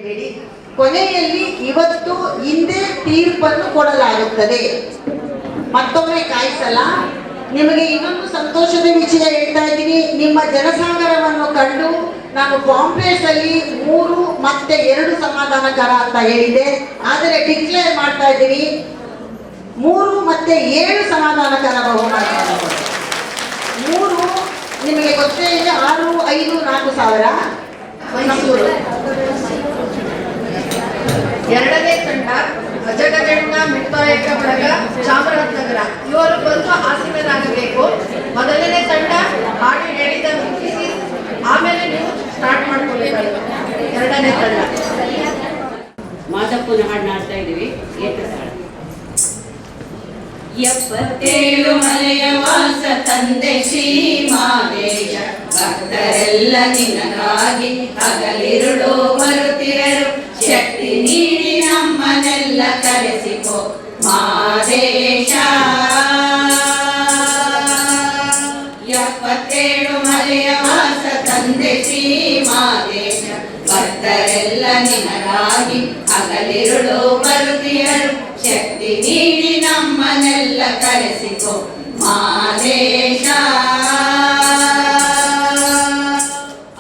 ಹೇಳಿ. ಕೊನೆಯಲ್ಲಿ ಇವತ್ತು ಹಿಂದೆ ತೀರ್ಪನ್ನು ಕೊಡಲಾಗುತ್ತದೆ. ಮತ್ತೊಮ್ಮೆ ಕಾಯಿಸಲ್ಲ. ನಿಮಗೆ ಇನ್ನೊಂದು ಸಂತೋಷದ ವಿಷಯ ಹೇಳ್ತಾ ಇದ್ದೀನಿ. ನಿಮ್ಮ ಜನಸಾಗರವನ್ನು ಕಂಡು ನಾನು ಕಾಂಪ್ಲೆಕ್ಸ್ ಅಲ್ಲಿ 3 ಮತ್ತೆ 2 ಸಮಾಧಾನಕರ ಅಂತ ಹೇಳಿದೆ. ಆದರೆ ಡಿಕ್ಲೇರ್ ಮಾಡ್ತಾ ಇದ್ದೀನಿ 3 ಮತ್ತೆ 7 ಸಮಾಧಾನಕರ ಬಹುಮಾನ. 3 ನಿಮಗೆ ಗೊತ್ತೇ ಇದೆ. 6, 5, 4,000 ಮೈಸೂರು. ಎರಡನೇ ತಂಡ ಅಜಗಜಣ್ಣ ಮಿಟ್ಟಾಯಕ ಬಳಗ ಚಾಮರಾಜನಗರ. ಇವರು ಬಂದು ಹಾಸಿಗೆರಾಗಬೇಕು. ಮೊದಲನೇ ತಂಡ ಹಾಡು ಹೇಳಿದ ಮುಗಿಸಿ ಆಮೇಲೆ ನೀವು ಸ್ಟಾರ್ಟ್ ಮಾಡ್ಕೊಳ್ಬೇಕು. ಎರಡನೇ ತಂಡ ಮಾದಪ್ಪನ ಹಾಡು ಹಾಡ್ತಾ ಇದೀವಿ. ಏಕತಾಳ. 77 ಮಲೆಯ ವಾಸ ತಂದೆ ಶ್ರೀ ಮಾದೇಶ, ಭಕ್ತರೆಲ್ಲ ನಿನಗಾಗಿ ಹಗಲಿರುಳು ಬರುತ್ತಿರರು. ಶಕ್ತಿ ನೀಡಿ ನಮ್ಮನ್ನೆಲ್ಲ ಕರೆಸಿಕೋ ಮಾದೇಶ. 77 ಮಲೆಯ ವಾಸ ತಂದೆ ಶ್ರೀ ಮಾದೇಶ, ಭಕ್ತರೆಲ್ಲ ನಿನಗಾಗಿ ಹಗಲಿರುಳು ಬರುತ್ತಿರರು. ಶಕ್ತಿ ನೀಡಿ ನಮ್ಮನ್ನೆಲ್ಲ ಕರೆಸಿಕೋ ಮಾದೇಶ.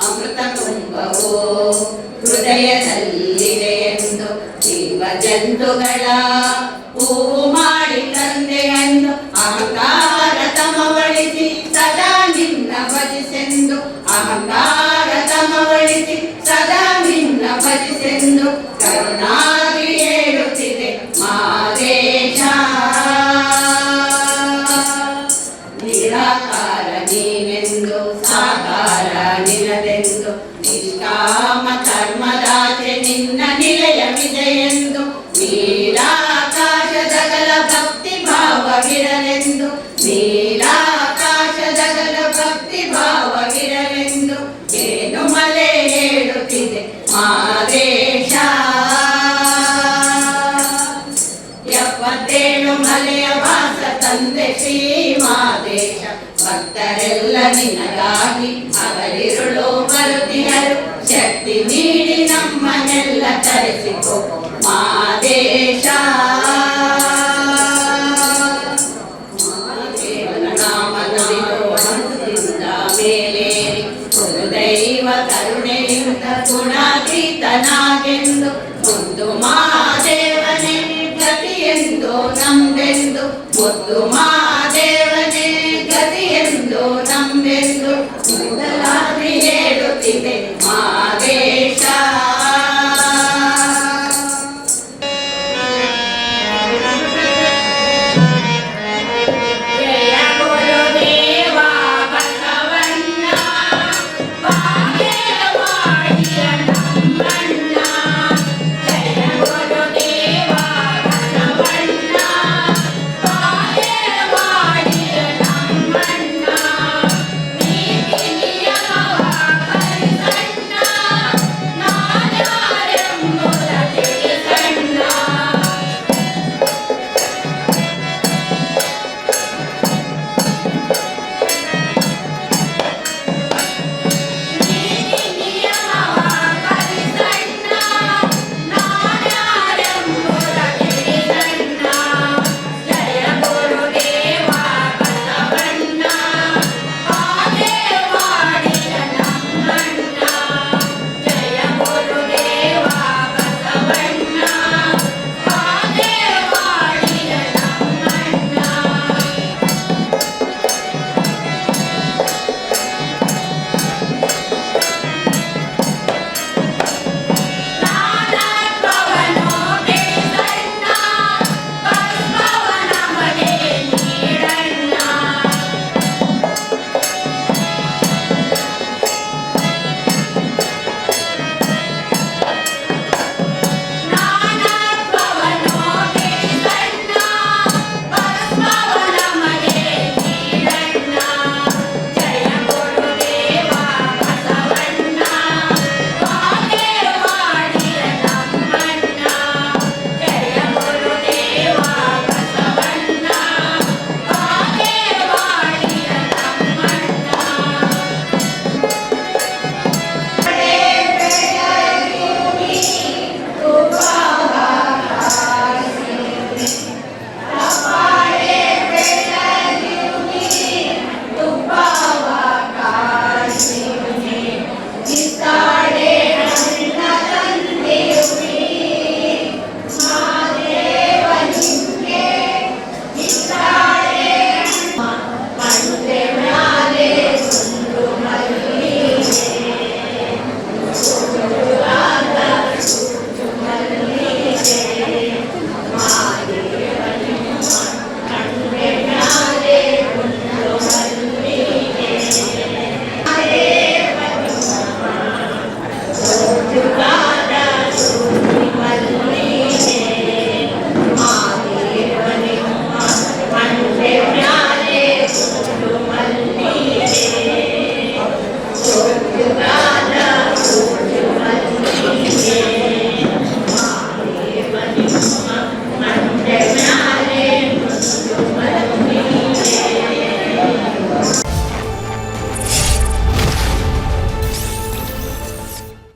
ಅಮೃತ ಕುಂಭವು ಹೃದಯದಲ್ಲಿದೆ ಎಂದು ಜೀವ ಜಂತುಗಳ ಹೂವು ಮಾಡಿ ತಂದೆ ಎಂದು ಅಹಂಕಾರ ತಮವಳಿಸಿ ಸದಾ ನಿನ್ನ ಭಜಿಸೆಂದು. ಅಹಂಕಾರ ತಮವಳಿಸಿ ಸದಾ ನಿನ್ನ ಭಜಿಸೆಂದು ಕರುಣಾಗಿ ಹೇಳುತ್ತಿದೆ ಮಾದೇಶ. ನಿರಾಕಾರ ನೀನೆಂದು ಸಾಕಾರ ನಿನದೆಂದು, ನಿಷ್ಕಾಮ ಕರ್ಮದಾಚೆ ನಿನ್ನ ನಿಲಯವಿದೆ ಎಂದು. ನೀಲಾಕಾಶದಗಲ ಭಕ್ತಿ ಭಾವವಿರಲೆಂದು, ನೀಲಾಕಾಶದಗಲ ಭಕ್ತಿ ಭಾವವಿರಲೆಂದು ಏನು ಮಲೆ ಹೇಳುತ್ತಿದೆ ಮಾದೇಶ. 77 ಮಲೆಯ ವಾಸ ತಂದೆ ಶ್ರೀ ಮಾದೇಶ, ಭಕ್ತರೆಲ್ಲ ನಿನಗಾಗಿ ಹಗಲಿರುಳು ಬರುತ್ತಿರರು. ಶಕ್ತಿ ನೀಡಿ ನಮ್ಮನ್ನೆಲ್ಲ ಕರೆಸಿಕೋ ಮಾದೇಶ. ಮಾದೇವನ ನಾಮ ನುಡಿದು ಹಂಸದಿಂದ ಮೇಲೇರಿ ದೈವ ಕರುಣೆಯಿಂದ ಗುಣಾತೀತನಾಗೆಂದು ಮುದ್ದು ಮಹಾದೇವನೇ ಗತಿಯೆಂದು ನಮ್ದೆಂದು. ಮುದ್ದು